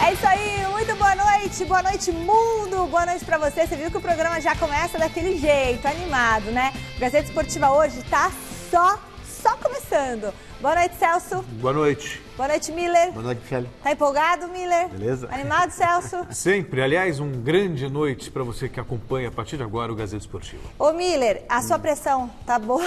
É isso aí, muito boa noite mundo, boa noite pra você. Você viu que o programa já começa daquele jeito, animado, né? O Gazeta Esportiva hoje tá só começando. Boa noite, Celso. Boa noite. Boa noite, Miller. Boa noite, Michele. Tá empolgado, Miller? Beleza? Animado, Celso? Sempre. Aliás, grande noite para você que acompanha a partir de agora o Gazeta Esportiva. Ô, Miller, a sua pressão tá boa?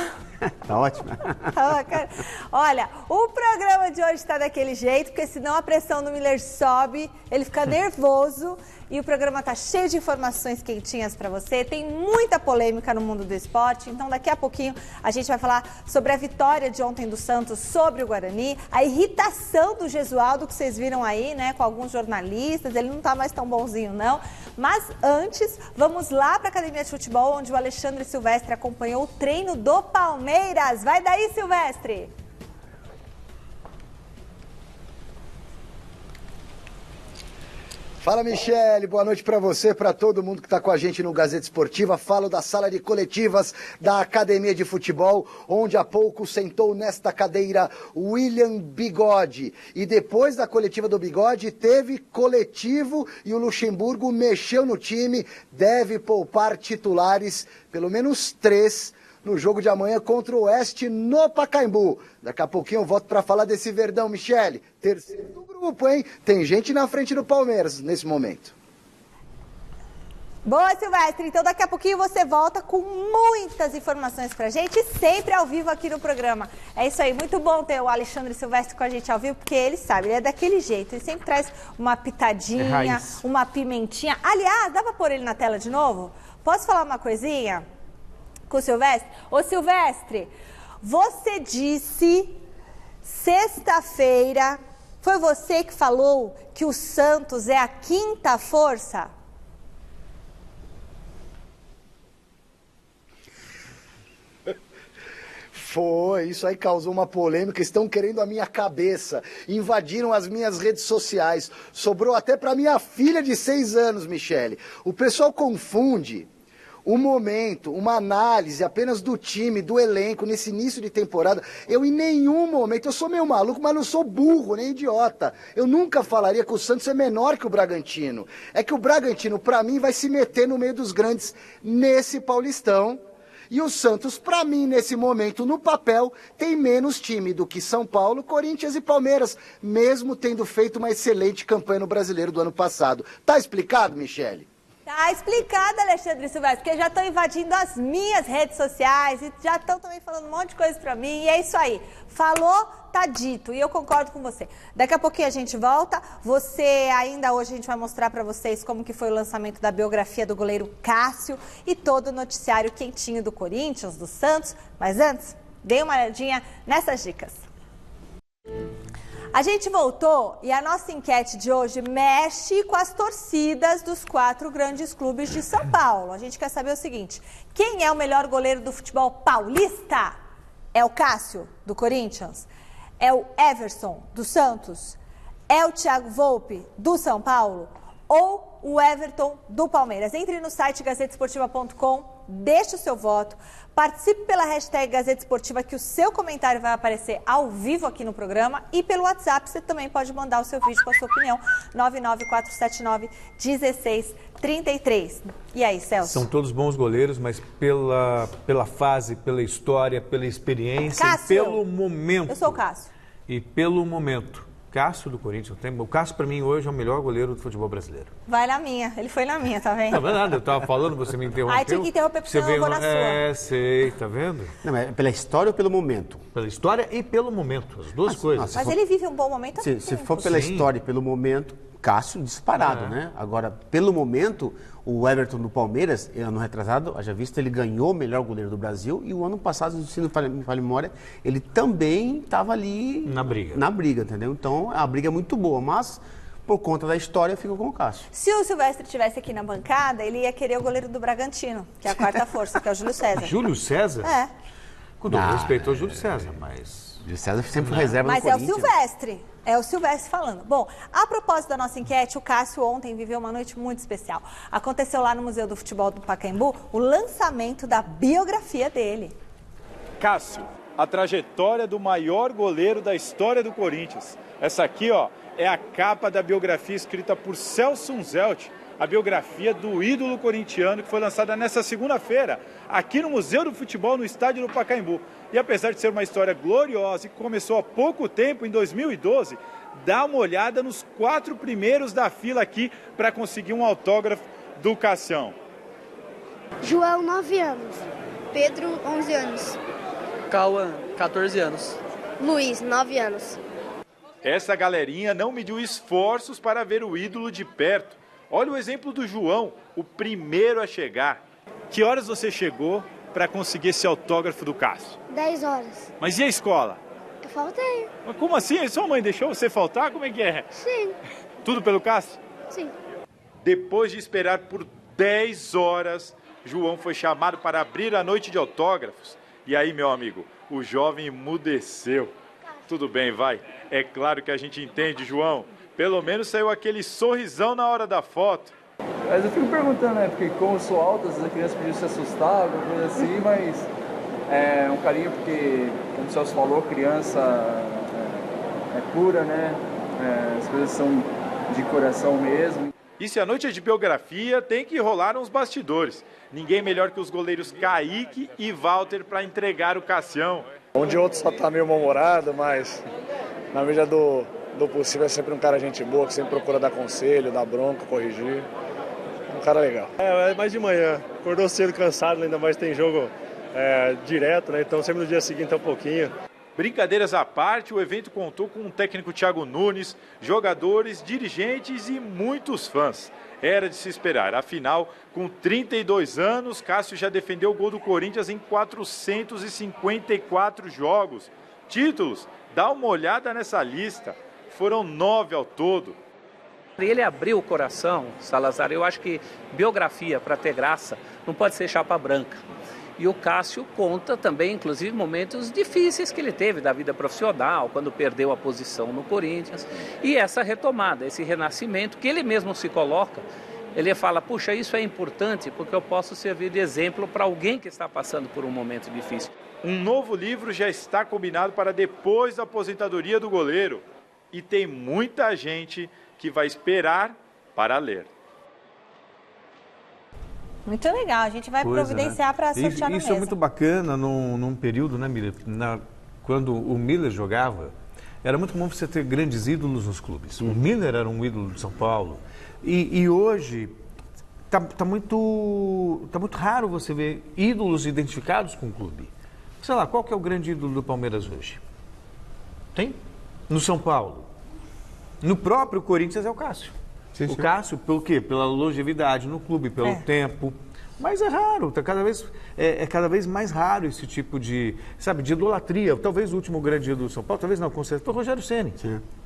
Tá ótimo. Tá bacana. Olha, o programa de hoje tá daquele jeito, porque senão a pressão do Miller sobe, ele fica nervoso e o programa tá cheio de informações quentinhas para você. Tem muita polêmica no mundo do esporte, então daqui a pouquinho a gente vai falar sobre a vitória de ontem do Santos sobre o Guarani, a irritação do Gesualdo que vocês viram aí, né, com alguns jornalistas, ele não tá mais tão bonzinho não. Mas antes, vamos lá para a Academia de Futebol, onde o Alexandre Silvestre acompanhou o treino do Palmeiras. Vai daí, Silvestre! Fala, Michele, boa noite para você, para todo mundo que está com a gente no Gazeta Esportiva. Falo da sala de coletivas da Academia de Futebol, onde há pouco sentou nesta cadeira William Bigode. E depois da coletiva do Bigode, teve coletivo e o Luxemburgo mexeu no time, deve poupar titulares, pelo menos 3, no jogo de amanhã contra o Oeste no Pacaembu. Daqui a pouquinho eu volto para falar desse Verdão, Michele. Terceiro do grupo, hein? Tem gente na frente do Palmeiras nesse momento. Boa, Silvestre. Então daqui a pouquinho você volta com muitas informações pra gente, sempre ao vivo aqui no programa. É isso aí, muito bom ter o Alexandre Silvestre com a gente ao vivo, porque ele sabe, ele é daquele jeito, ele sempre traz uma pitadinha, uma pimentinha. Aliás, dá pra pôr ele na tela de novo? Posso falar uma coisinha com o Silvestre? Ô, Silvestre, você disse sexta-feira, foi você que falou que o Santos é a quinta força? Foi, isso aí causou uma polêmica, estão querendo a minha cabeça, invadiram as minhas redes sociais, sobrou até para minha filha de 6 anos, Michele. O pessoal confunde o momento, uma análise apenas do time, do elenco, nesse início de temporada. Eu em nenhum momento, eu sou meio maluco, mas não sou burro, nem idiota. Eu nunca falaria que o Santos é menor que o Bragantino. É que o Bragantino, para mim, vai se meter no meio dos grandes nesse Paulistão. E o Santos, para mim, nesse momento, no papel, tem menos time do que São Paulo, Corinthians e Palmeiras, mesmo tendo feito uma excelente campanha no Brasileiro do ano passado. Tá explicado, Michele? Tá explicado, Alexandre Silvestre, porque já estão invadindo as minhas redes sociais e já estão também falando um monte de coisa pra mim. E é isso aí. Falou, tá dito. E eu concordo com você. Daqui a pouquinho a gente volta. Ainda hoje a gente vai mostrar pra vocês como que foi o lançamento da biografia do goleiro Cássio e todo o noticiário quentinho do Corinthians, do Santos. Mas antes, dê uma olhadinha nessas dicas. A gente voltou e a nossa enquete de hoje mexe com as torcidas dos 4 grandes clubes de São Paulo. A gente quer saber o seguinte: quem é o melhor goleiro do futebol paulista? É o Cássio, do Corinthians? É o Everson, do Santos? É o Thiago Volpi, do São Paulo? Ou o Everton, do Palmeiras? Entre no site gazetesportiva.com, deixe o seu voto, participe pela hashtag Gazeta Esportiva, que o seu comentário vai aparecer ao vivo aqui no programa, e pelo WhatsApp você também pode mandar o seu vídeo com a sua opinião, 99479-1633. E aí, Celso? São todos bons goleiros, mas pela fase, pela história, pela experiência, Cássio. e pelo momento. Eu sou o Cássio. E pelo momento. Cássio do Corinthians. O Cássio, para mim, hoje é o melhor goleiro do futebol brasileiro. Vai na minha. Ele foi na minha, tá vendo? Não, não é nada. Eu tava falando, você me interrompeu. Aí tinha que interromper porque senão eu vou na sua. É, sei, tá vendo? Não, mas é pela história ou pelo momento? Pela história e pelo momento, as duas coisas. nossa, Mas ele vive um bom momento. Se for pela história e pelo momento, Cássio disparado, né? Agora, pelo momento, o Everton do Palmeiras, ano retrasado, haja vista, ele ganhou o melhor goleiro do Brasil, e o ano passado, se não me falha a memória, ele também estava ali Na briga. Na briga, entendeu? Então, a briga é muito boa, mas por conta da história, fica com o Cássio. Se o Silvestre estivesse aqui na bancada, ele ia querer o goleiro do Bragantino, que é a quarta força, que é o Júlio César. Júlio César? É. Com todo respeito ao Júlio César, mas... Júlio César sempre foi reserva Mas do Corinthians. é o Silvestre. É o Silvestre falando. Bom, a propósito da nossa enquete, o Cássio ontem viveu uma noite muito especial. Aconteceu lá no Museu do Futebol do Pacaembu o lançamento da biografia dele. Cássio, a trajetória do maior goleiro da história do Corinthians. Essa aqui, ó, é a capa da biografia escrita por Celso Unzelt, a biografia do ídolo corintiano, que foi lançada nessa segunda-feira, aqui no Museu do Futebol, no estádio do Pacaembu. E apesar de ser uma história gloriosa e que começou há pouco tempo, em 2012, dá uma olhada nos 4 primeiros da fila aqui para conseguir um autógrafo do Cassião. João, 9 anos. Pedro, 11 anos. Cauã, 14 anos. Luiz, 9 anos. Essa galerinha não mediu esforços para ver o ídolo de perto. Olha o exemplo do João, o primeiro a chegar. Que horas você chegou para conseguir esse autógrafo do Cássio? 10 horas. Mas e a escola? Eu faltei. Mas como assim? Sua mãe deixou você faltar? Como é que é? Sim. Tudo pelo Cássio? Sim. Depois de esperar por 10 horas, João foi chamado para abrir a noite de autógrafos. E aí, meu amigo, o jovem emudeceu. Tudo bem, vai. É claro que a gente entende, João. Pelo menos saiu aquele sorrisão na hora da foto. Mas eu fico perguntando, né? Porque como eu sou alto, às vezes a criança podia se assustar, alguma coisa assim, mas é um carinho porque, como o Celso falou, criança é pura, né? As coisas são de coração mesmo. E se a noite é de biografia, tem que rolar uns bastidores. Ninguém melhor que os goleiros Kaique e Walter para entregar o Cassião. Um de outro só tá meio mal-humorado, mas na medida do possível é sempre um cara gente boa, que sempre procura dar conselho, dar bronca, corrigir. Um cara legal. É mais de manhã, acordou cedo, cansado, ainda mais tem jogo direto, né? Então sempre no dia seguinte um pouquinho. Brincadeiras à parte, o evento contou com o técnico Thiago Nunes, jogadores, dirigentes e muitos fãs. Era de se esperar, afinal, com 32 anos, Cássio já defendeu o gol do Corinthians em 454 jogos. Títulos, dá uma olhada nessa lista, foram 9 ao todo. Ele abriu o coração, Salazar. Eu acho que biografia, para ter graça, não pode ser chapa branca. E o Cássio conta também, inclusive, momentos difíceis que ele teve da vida profissional, quando perdeu a posição no Corinthians. E essa retomada, esse renascimento, que ele mesmo se coloca, ele fala, puxa, isso é importante porque eu posso servir de exemplo para alguém que está passando por um momento difícil. Um novo livro já está combinado para depois da aposentadoria do goleiro. E tem muita gente que vai esperar para ler. Muito legal, a gente vai providenciar, né, para sortear no Isso é muito bacana num período, né, Miller? Quando o Miller jogava, era muito comum você ter grandes ídolos nos clubes. O Miller era um ídolo de São Paulo. E hoje tá muito raro você ver ídolos identificados com o clube. Sei lá, qual que é o grande ídolo do Palmeiras hoje? Tem? No São Paulo. No próprio Corinthians é o Cássio. Sim. O Cássio, pelo quê? Pela longevidade no clube, pelo tempo. Mas é raro, é cada vez mais raro esse tipo de idolatria. Talvez o último grande ídolo do São Paulo, talvez não, com certeza, foi o Rogério Ceni,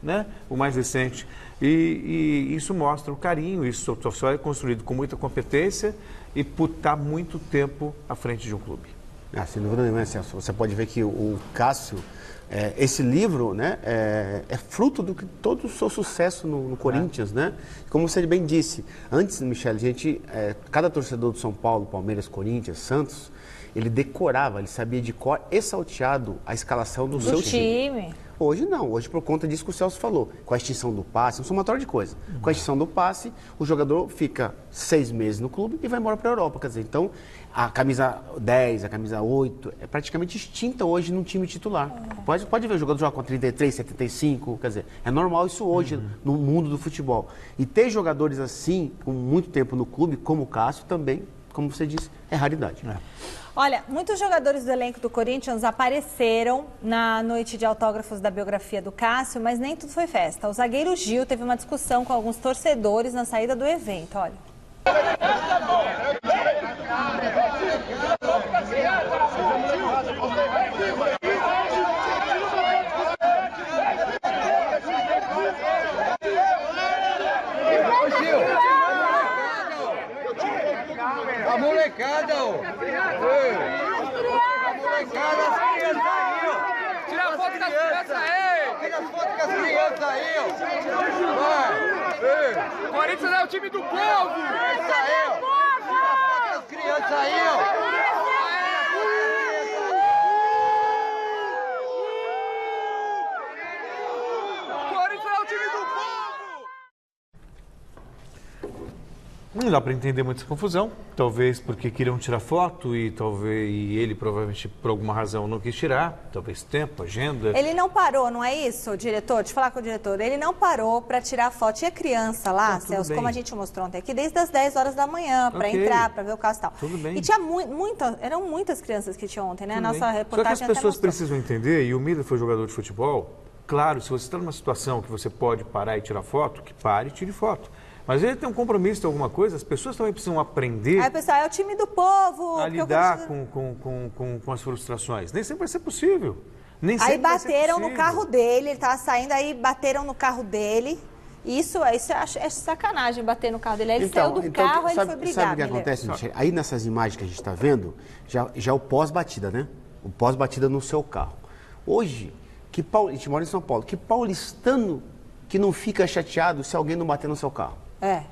né? O mais recente. E isso mostra o carinho, isso só é construído com muita competência e por estar muito tempo à frente de um clube. Sem dúvida nenhuma, Celso. Você pode ver que o Cássio, esse livro, né, é fruto do que todo o seu sucesso no Corinthians, né? Como você bem disse, antes, Michele, cada torcedor do São Paulo, Palmeiras, Corinthians, Santos, ele decorava, ele sabia de cor e salteado a escalação do seu time. Hoje não, hoje por conta disso que o Celso falou, com a extinção do passe, um somatório de coisa. Com a extinção do passe, o jogador fica 6 meses no clube e vai embora para a Europa, quer dizer, então a camisa 10, a camisa 8 é praticamente extinta hoje num time titular. Pode ver o jogador jogar com 33, 75, quer dizer, é normal isso hoje no mundo do futebol. E ter jogadores assim, com muito tempo no clube, como o Cássio, também, como você disse, é raridade. Olha, muitos jogadores do elenco do Corinthians apareceram na noite de autógrafos da biografia do Cássio, mas nem tudo foi festa. O zagueiro Gil teve uma discussão com alguns torcedores na saída do evento, olha. A molecada, ó. A molecada, as crianças aí, ó. Tira a foto das crianças aí. Tira a foto com as crianças aí, ó. Vai. O Corinthians é o time do povo. Isso aí, ó. Tira a foto das crianças aí, ó. O Corinthians é o time do povo. Não dá para entender muita confusão, talvez porque queriam tirar foto e ele provavelmente por alguma razão não quis tirar, talvez tempo, agenda. Ele não parou, não é isso, diretor? Deixa eu falar com o diretor. Ele não parou para tirar foto. Tinha criança lá, Celso, como a gente mostrou ontem aqui, desde as 10 horas da manhã, para entrar, para ver o caso e tal. Tudo bem. E tinha eram muitas crianças que tinham ontem, né? Tudo Nossa bem. reportagem Só que as pessoas precisam entender, e o Miller foi jogador de futebol, claro, se você está numa situação que você pode parar e tirar foto, que pare e tire foto. Mas ele tem um compromisso, tem alguma coisa, as pessoas também precisam aprender... Aí, pessoal, é o time do povo... A lidar com as frustrações. Nem sempre vai ser possível. Nem aí sempre bateram no carro dele, ele estava saindo, aí bateram no carro dele. Isso é sacanagem, bater no carro dele. Aí ele saiu do carro, ele foi brigar. Sabe o que acontece, Michele? Aí nessas imagens que a gente está vendo, já é o pós-batida, né? O pós-batida no seu carro. Hoje, a gente mora em São Paulo, que paulistano que não fica chateado se alguém não bater no seu carro?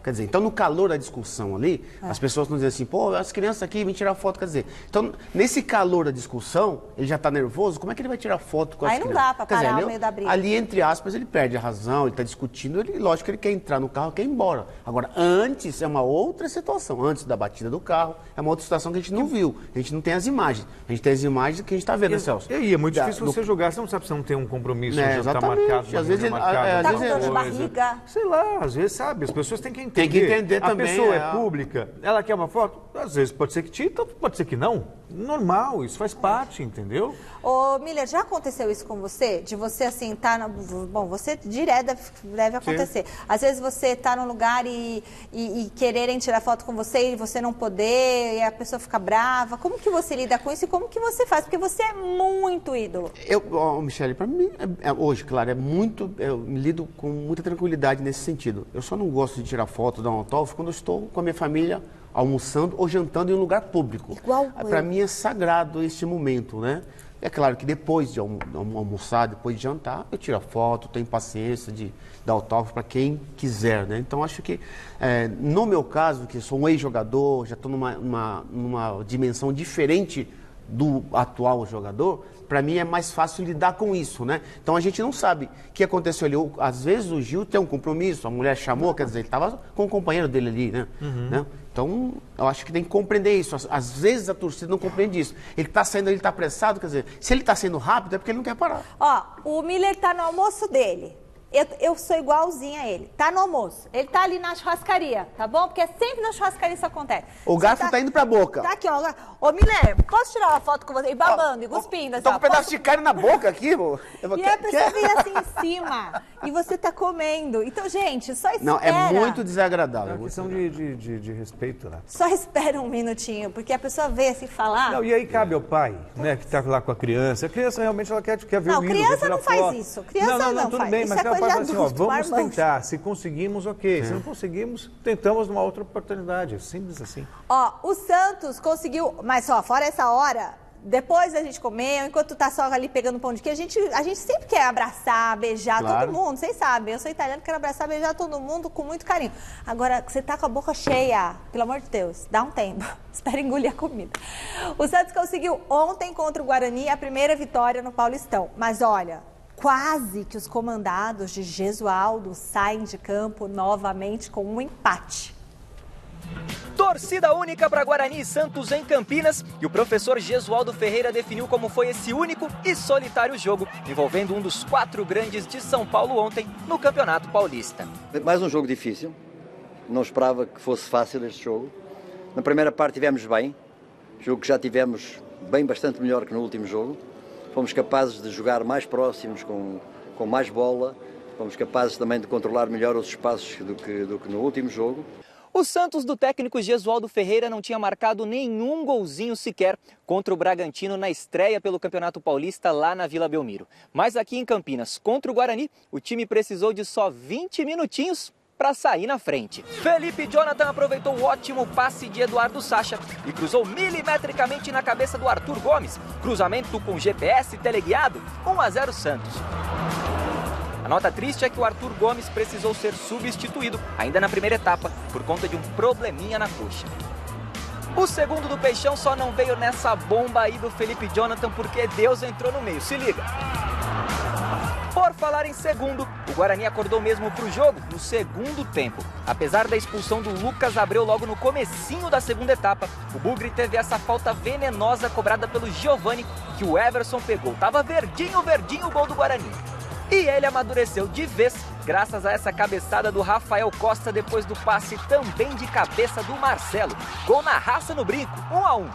Quer dizer, então no calor da discussão ali, as pessoas não dizem assim, pô, as crianças aqui vêm tirar foto, quer dizer, então nesse calor da discussão, ele já está nervoso, como é que ele vai tirar foto com as crianças? Aí não dá para parar no meio da briga. Ali, entre aspas, ele perde a razão, ele está discutindo, lógico que ele quer entrar no carro, quer ir embora. Agora, antes é uma outra situação, antes da batida do carro, é uma outra situação que a gente não viu, a gente não tem as imagens, a gente tem as imagens que a gente está vendo, né, Celso? E é muito difícil você jogar, você não sabe se não tem um compromisso, já está marcado, às vezes tá com dor de barriga. Sei lá, às vezes, sabe, as pessoas têm que entender. Tem que entender também. A pessoa é pública, ela quer uma foto, às vezes pode ser que tire, pode ser que não. Normal, isso faz parte, entendeu? Ô, Miller, já aconteceu isso com você? De você, assim, bom, você direto deve acontecer. Sim. Às vezes você tá num lugar e quererem tirar foto com você e você não poder, e a pessoa fica brava. Como que você lida com isso e como que você faz? Porque você é muito ídolo. Michele, para mim, hoje, claro, eu me lido com muita tranquilidade nesse sentido. Eu só não gosto de tirar foto, dar um autógrafo quando eu estou com a minha família almoçando ou jantando em um lugar público. Para mim é sagrado este momento, né? É claro que depois de almoçar, depois de jantar, eu tiro a foto, tenho paciência de dar autógrafo para quem quiser, né? Então, acho que, no meu caso, que sou um ex-jogador, já estou numa dimensão diferente do atual jogador, para mim é mais fácil lidar com isso, né? Então a gente não sabe o que aconteceu ali. Às vezes o Gil tem um compromisso, a mulher chamou, quer dizer, ele estava com o companheiro dele ali, né? Né? Então, eu acho que tem que compreender isso. Às vezes a torcida não compreende isso. Ele está saindo, ele está apressado, quer dizer, se ele está saindo rápido é porque ele não quer parar. Ó, o Miller está no almoço dele. Eu sou igualzinha a ele. Tá no almoço. Ele tá ali na churrascaria, tá bom? Porque sempre na churrascaria isso acontece. O garfo tá indo pra boca. Tá aqui, ó. Ô, Miller, posso tirar uma foto com você? E babando, e cuspindo. Assim, tá com um pedaço de carne na boca aqui, pô. E a pessoa vem assim em cima. E você tá comendo. Então, gente, só espera. Não, é muito desagradável. É uma questão de respeito, né? Só espera um minutinho, porque a pessoa vê assim falar. Não, e aí cabe ao pai, né, que tá lá com a criança. A criança realmente ela quer ver não, o ídolo. Não, criança não faz isso. Criança não tudo faz. bem, isso mas é coisa de assim, ó, adulto, vamos tentar. Se conseguimos, ok. Se não conseguimos, tentamos numa outra oportunidade. Simples assim. Ó, o Santos conseguiu, mas ó, fora essa hora, depois da gente comer, enquanto tá só ali pegando pão de queijo, a gente sempre quer abraçar, beijar todo mundo, vocês sabem. Eu sou italiana, quero abraçar, beijar todo mundo com muito carinho. Agora, você tá com a boca cheia, pelo amor de Deus, dá um tempo. Espera engolir a comida. O Santos conseguiu ontem contra o Guarani a primeira vitória no Paulistão. Mas olha, quase que os comandados de Gesualdo saem de campo novamente com um empate. Torcida única para Guarani e Santos em Campinas, e o professor Gesualdo Ferreira definiu como foi esse único e solitário jogo, envolvendo um dos 4 grandes de São Paulo ontem no Campeonato Paulista. Mais um jogo difícil, não esperava que fosse fácil este jogo. Na primeira parte tivemos bem, jogo que já tivemos bem bastante melhor que no último jogo. Fomos capazes de jogar mais próximos, com mais bola, fomos capazes também de controlar melhor os espaços do que no último jogo. O Santos do técnico Gesualdo Ferreira não tinha marcado nenhum golzinho sequer contra o Bragantino na estreia pelo Campeonato Paulista lá na Vila Belmiro. Mas aqui em Campinas, contra o Guarani, o time precisou de só 20 minutinhos para sair na frente. Felipe Jonathan aproveitou o ótimo passe de Eduardo Sacha e cruzou milimetricamente na cabeça do Arthur Gomes. Cruzamento com GPS teleguiado, 1-0 Santos. A nota triste é que o Arthur Gomes precisou ser substituído, ainda na primeira etapa, por conta de um probleminha na coxa. O segundo do Peixão só não veio nessa bomba aí do Felipe Jonathan porque Deus entrou no meio, se liga. Por falar em segundo, o Guarani acordou mesmo para o jogo no segundo tempo. Apesar da expulsão do Lucas Abreu logo no comecinho da segunda etapa, o Bugre teve essa falta venenosa cobrada pelo Giovani, que o Everson pegou. Tava verdinho o gol do Guarani. E ele amadureceu de vez, graças a essa cabeçada do Rafael Costa depois do passe também de cabeça do Marcelo. Gol na raça no brinco, 1-1.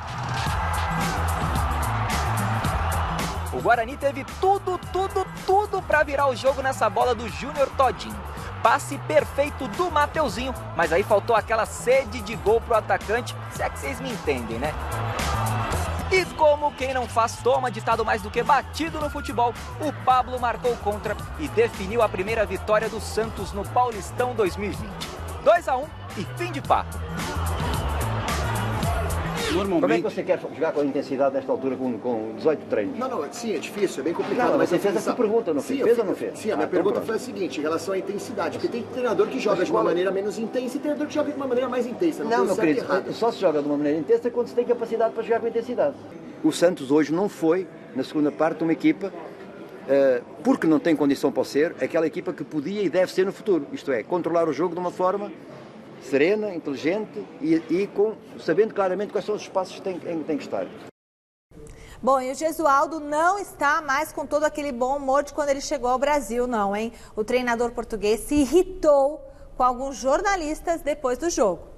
O Guarani teve tudo para virar o jogo nessa bola do Júnior Todinho. Passe perfeito do Mateuzinho, mas aí faltou aquela sede de gol pro atacante, se é que vocês me entendem, né? E como quem não faz toma ditado mais do que batido no futebol, o Pablo marcou contra e definiu a primeira vitória do Santos no Paulistão 2020. 2-1 e fim de papo. Como é que você quer jogar com a intensidade nesta altura com 18 treinos? Não, sim, é difícil, é bem complicado. Não, mas você fez essa pergunta, não fez? Fez ou não fez? Sim, a minha pergunta foi a seguinte, em relação à intensidade, porque tem treinador que joga de uma maneira menos intensa e treinador que joga de uma maneira mais intensa. Não, meu querido, só se joga de uma maneira intensa quando se tem capacidade para jogar com intensidade. O Santos hoje não foi, na segunda parte, uma equipa, porque não tem condição para ser, aquela equipa que podia e deve ser no futuro. Isto é, controlar o jogo de uma forma serena, inteligente e sabendo claramente quais são os espaços que tem que estar. Bom, e o Gesualdo não está mais com todo aquele bom humor de quando ele chegou ao Brasil, não, hein? O treinador português se irritou com alguns jornalistas depois do jogo.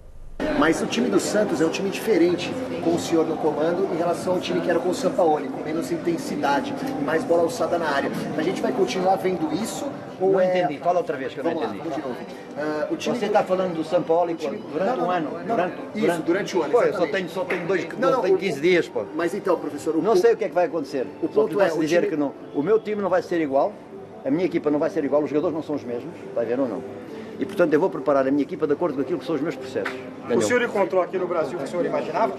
Mas o time do Santos é um time diferente com o senhor no comando em relação ao time que era com o Sampaoli, com menos intensidade, mais bola alçada na área. A gente vai continuar vendo isso? Ou não entendi, fala outra vez que eu não entendi. Vamos de novo. Você está falando do Sampaoli durante um ano? Durante o ano, pô, eu só tenho 15 dias, pô. Mas então, professor... Não sei o que é que vai acontecer. O ponto é... dizer que não. O meu time não vai ser igual, a minha equipa não vai ser igual, os jogadores não são os mesmos, está a ver ou não? E, portanto, eu vou preparar a minha equipa de acordo com aquilo que são os meus processos. O senhor encontrou aqui no Brasil o que o senhor imaginava?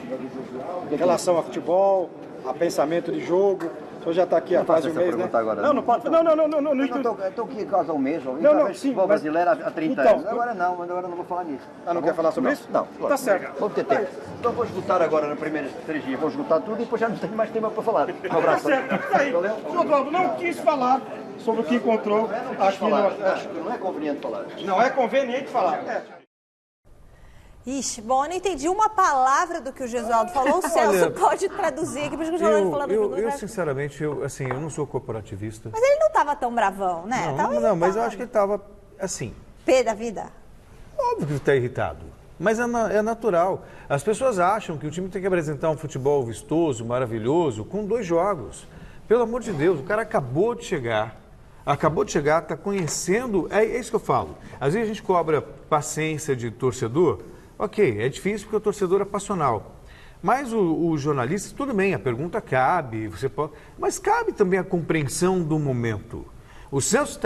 Em relação a futebol, a pensamento de jogo? O senhor já está aqui há quase um mês, né? Agora, não pode. Não. Estou aqui quase há um mês. Não, sim. Futebol brasileiro há 30 anos. Agora não vou falar nisso. Não quer falar sobre isso? Não. Tá certo. Vamos ter tempo. Então vou esgotar agora nos primeiros 3 dias. Vou esgotar tudo e depois já não tenho mais tempo para falar. Um abraço. Tá certo. Isso aí. O senhor Eduardo não quis falar sobre o que encontrou aqui no... Acho que não é conveniente falar. Não é conveniente falar. Ixi, bom, eu não entendi uma palavra do que o Gesualdo falou. O Celso pode traduzir aqui, porque o Gesualdo falando eu sinceramente, eu não sou corporativista. Mas ele não estava tão bravão, né? Não, mas eu acho que ele estava, assim... Pé da vida? Óbvio que está irritado, mas é natural. As pessoas acham que o time tem que apresentar um futebol vistoso, maravilhoso, com 2 jogos. Pelo amor de Deus, o cara acabou de chegar, está conhecendo... É isso que eu falo. Às vezes a gente cobra paciência de torcedor. Ok, é difícil porque o torcedor é passional. Mas o jornalista, tudo bem, a pergunta cabe, mas cabe também a compreensão do momento. O Santos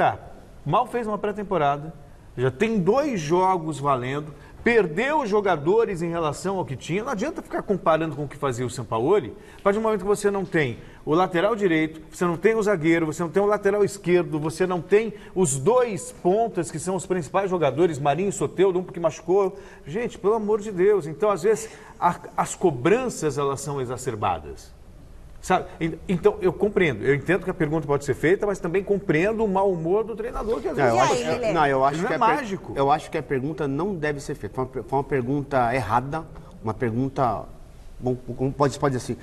mal fez uma pré-temporada, já tem 2 jogos valendo, perdeu os jogadores em relação ao que tinha. Não adianta ficar comparando com o que fazia o Sampaoli. A partir do momento que você não tem o lateral direito, você não tem o zagueiro, você não tem o lateral esquerdo, você não tem os 2 pontas que são os principais jogadores, Marinho e Soteldo, um porque machucou. Gente, pelo amor de Deus. Então, às vezes, as cobranças, elas são exacerbadas. Sabe? Então, eu compreendo. Eu entendo que a pergunta pode ser feita, mas também compreendo o mau humor do treinador. Que às vezes eu acho que é mágico. Eu acho que a pergunta não deve ser feita. Foi uma pergunta errada, uma pergunta, como pode dizer assim,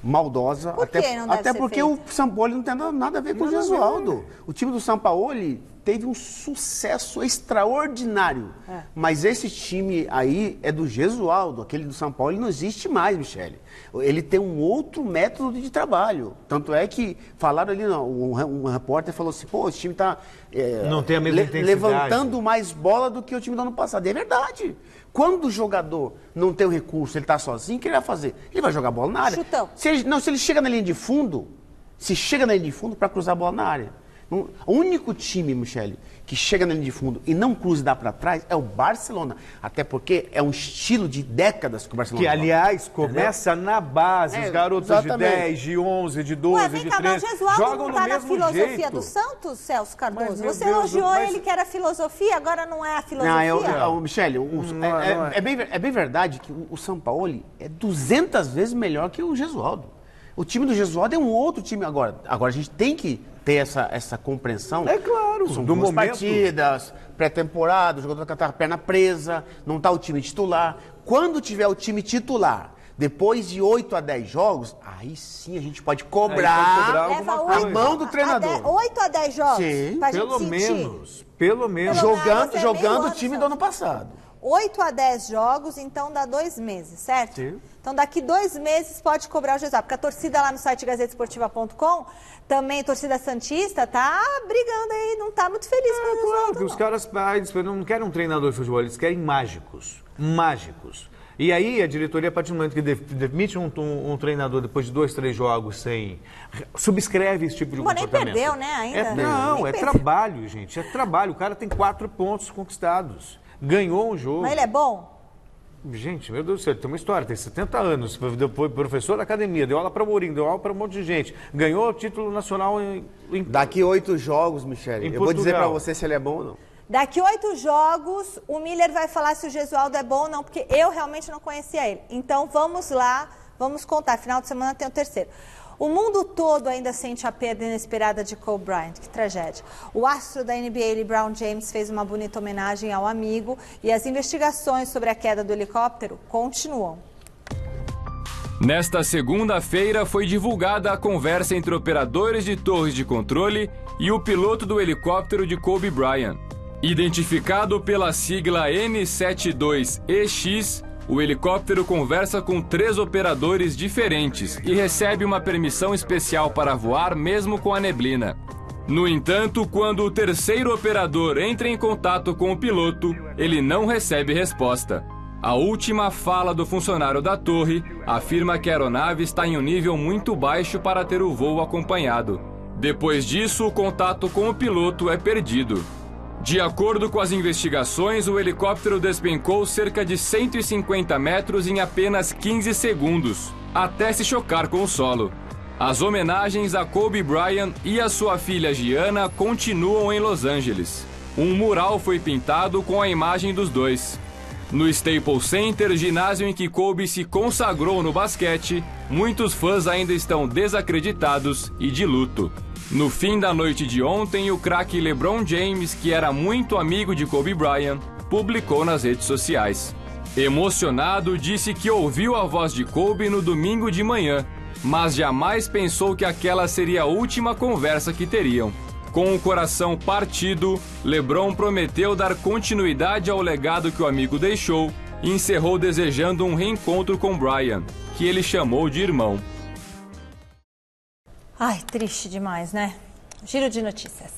maldosa. Por que não deve até ser porque feita? o Sampaoli não tem nada a ver com o Gesualdo. O time do Sampaoli teve um sucesso extraordinário. Mas esse time aí é do Gesualdo. Aquele do Sampaoli não existe mais, Michele. Ele tem um outro método de trabalho. Tanto é que falaram ali, um repórter falou assim, pô, esse time está não tem a mesma intensidade, levantando mais bola do que o time do ano passado. É verdade. Quando o jogador não tem o recurso, ele está sozinho, o que ele vai fazer? Ele vai jogar bola na área. Chutão. Se ele chega na linha de fundo, para cruzar a bola na área. O único time, Michele, que chega na linha de fundo e não cruza e dá para trás é o Barcelona. Até porque é um estilo de décadas que o Barcelona que, aliás, começa na base. Os garotos exatamente. De 10, de 11, de 12, de 13, jogam no mesmo jeito. Não está na filosofia do Santos, Celso Cardoso? Você elogiou ele que era filosofia, agora não é a filosofia? Michele, é bem verdade que o Sampaoli é 200 vezes melhor que o Gesualdo. O time do Gesualdo é um outro time agora. Agora a gente tem que ter essa compreensão. É claro, são do 2 momento. partidas, pré-temporada, o jogador tá com a perna presa, não está o time titular. Quando tiver o time titular, depois de 8 a 10 jogos, aí sim a gente pode cobrar a mão do treinador. 8 a 10 jogos? Sim, pra pelo gente sentir. Pelo menos. Jogando o time do ano passado. 8 a 10 jogos, então dá 2 meses, certo? Sim. Então daqui 2 meses pode cobrar o Jesualdo, porque a torcida lá no site gazetesportiva.com, também torcida santista, tá brigando aí, não tá muito feliz com o Jesualdo. Claro, que os caras não querem um treinador de futebol, eles querem mágicos. Mágicos. E aí a diretoria, a partir do momento que demite um treinador depois de 2, 3 jogos sem... subscreve esse tipo de comportamento. Nem perdeu, né, ainda? Não, trabalho, gente. É trabalho. O cara tem 4 pontos conquistados. Ganhou um jogo. Mas ele é bom? Gente, meu Deus do céu, ele tem uma história, tem 70 anos, foi professor da academia, deu aula para Mourinho, deu aula para um monte de gente, ganhou o título nacional Daqui 8 jogos, Michele, eu vou dizer para você se ele é bom ou não. Daqui 8 jogos, o Miller vai falar se o Jesualdo é bom ou não, porque eu realmente não conhecia ele. Então vamos lá, vamos contar. Final de semana tem o terceiro. O mundo todo ainda sente a perda inesperada de Kobe Bryant. Que tragédia. O astro da NBA, LeBron James, fez uma bonita homenagem ao amigo e as investigações sobre a queda do helicóptero continuam. Nesta segunda-feira foi divulgada a conversa entre operadores de torres de controle e o piloto do helicóptero de Kobe Bryant. Identificado pela sigla N72EX, o helicóptero conversa com 3 operadores diferentes e recebe uma permissão especial para voar mesmo com a neblina. No entanto, quando o terceiro operador entra em contato com o piloto, ele não recebe resposta. A última fala do funcionário da torre afirma que a aeronave está em um nível muito baixo para ter o voo acompanhado. Depois disso, o contato com o piloto é perdido. De acordo com as investigações, o helicóptero despencou cerca de 150 metros em apenas 15 segundos, até se chocar com o solo. As homenagens a Kobe Bryant e a sua filha Gianna continuam em Los Angeles. Um mural foi pintado com a imagem dos dois. No Staples Center, ginásio em que Kobe se consagrou no basquete, muitos fãs ainda estão desacreditados e de luto. No fim da noite de ontem, o craque LeBron James, que era muito amigo de Kobe Bryant, publicou nas redes sociais. Emocionado, disse que ouviu a voz de Kobe no domingo de manhã, mas jamais pensou que aquela seria a última conversa que teriam. Com o coração partido, LeBron prometeu dar continuidade ao legado que o amigo deixou e encerrou desejando um reencontro com Bryant, que ele chamou de irmão. Ai, triste demais, né? Giro de notícias.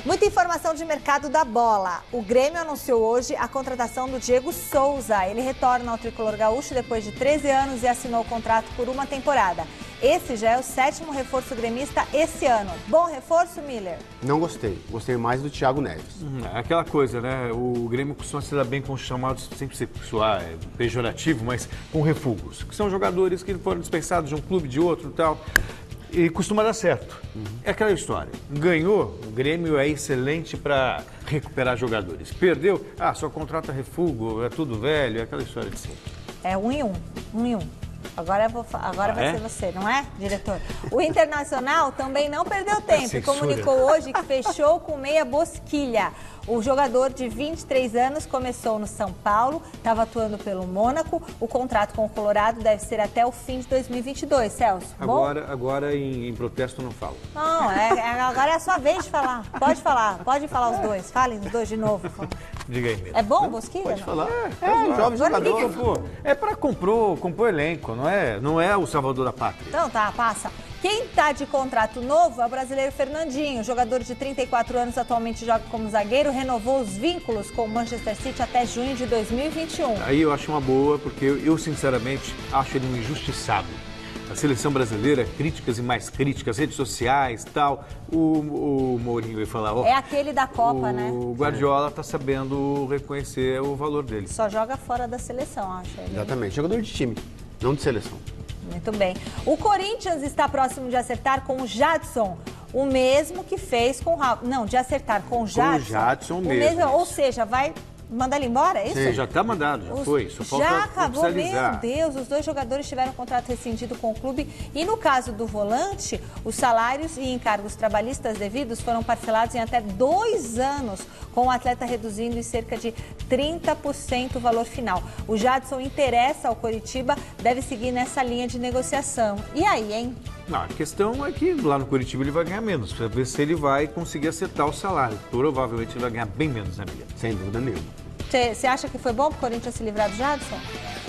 Muita informação de mercado da bola. O Grêmio anunciou hoje a contratação do Diego Souza. Ele retorna ao tricolor gaúcho depois de 13 anos e assinou o contrato por uma temporada. Esse já é o 7º reforço gremista esse ano. Bom reforço, Miller? Não gostei. Gostei mais do Thiago Neves. Aquela coisa, né? O Grêmio costuma se dar bem com os chamados, sempre ser pejorativo, mas com refugos. Que são jogadores que foram dispensados de um clube, de outro e tal. E costuma dar certo. É aquela história. Ganhou, o Grêmio é excelente para recuperar jogadores. Perdeu, só contrata refugo, é tudo velho, é aquela história de sempre. É 1 em 1, 1 em 1. Agora vai ser você, não é, diretor? O Internacional também não perdeu tempo e comunicou hoje que fechou com o meia Bosquilha. O jogador de 23 anos começou no São Paulo, estava atuando pelo Mônaco. O contrato com o Colorado deve ser até o fim de 2022, Celso. Agora em protesto não falo. Não, agora é a sua vez de falar. Pode falar os dois. Falem os dois de novo. Diga aí mesmo. É bom, Bosquilha? Pode falar. Um jovem jogador. É para compor elenco, não é o salvador da pátria. Então tá, passa. Quem está de contrato novo é o brasileiro Fernandinho, jogador de 34 anos, atualmente joga como zagueiro, renovou os vínculos com o Manchester City até junho de 2021. Aí eu acho uma boa, porque eu sinceramente acho ele um injustiçado. A seleção brasileira, críticas e mais críticas, redes sociais e tal. O Mourinho ia falar... É aquele da Copa, né? O Guardiola está sabendo reconhecer o valor dele. Só joga fora da seleção, acho. Exatamente, jogador de time, não de seleção. Muito bem. O Corinthians está próximo de acertar com o Jadson, o mesmo que fez com o Raul. Não, de acertar com o Jadson. Com o Jadson mesmo. Ou seja, vai Manda ele embora, é isso? Sim, já está mandado, já foi. Só falta Já acabou, meu oficializar. Deus, os 2 jogadores tiveram contrato rescindido com o clube e no caso do volante, os salários e encargos trabalhistas devidos foram parcelados em até 2 anos, com o atleta reduzindo em cerca de 30% o valor final. O Jadson interessa ao Coritiba, deve seguir nessa linha de negociação. E aí, hein? Não, a questão é que lá no Coritiba ele vai ganhar menos, para ver se ele vai conseguir acertar o salário. Provavelmente ele vai ganhar bem menos, né, Miriam? Sem dúvida nenhuma. Você acha que foi bom pro Corinthians se livrar do Jadson?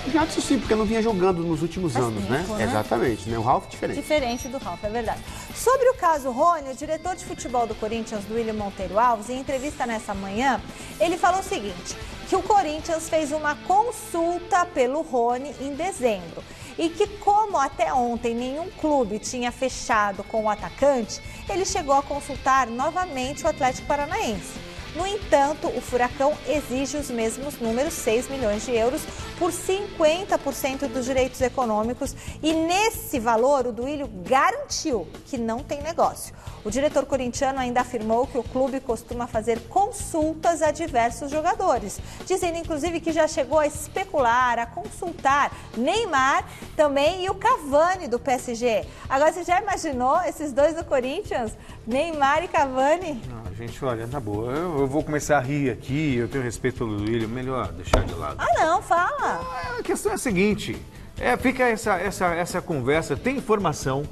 O Jadson sim, porque não vinha jogando nos últimos Faz anos, tempo, né? Exatamente, né? O Ralf diferente. Diferente do Ralf, é verdade. Sobre o caso Rony, o diretor de futebol do Corinthians, Duílio Monteiro Alves, em entrevista nessa manhã, ele falou o seguinte, que o Corinthians fez uma consulta pelo Rony em dezembro e que como até ontem nenhum clube tinha fechado com o atacante, ele chegou a consultar novamente o Atlético Paranaense. No entanto, o Furacão exige os mesmos números, 6 milhões de euros, por 50% dos direitos econômicos. E nesse valor, o Duílio garantiu que não tem negócio. O diretor corintiano ainda afirmou que o clube costuma fazer consultas a diversos jogadores, dizendo inclusive que já chegou a especular, a consultar Neymar também e o Cavani do PSG. Agora, você já imaginou esses 2 do Corinthians? Neymar e Cavani? Não, gente, olha, na boa, eu vou começar a rir aqui, eu tenho respeito pelo Duílio, melhor deixar de lado. Ah, não, fala. A questão é a seguinte, fica essa conversa, tem informação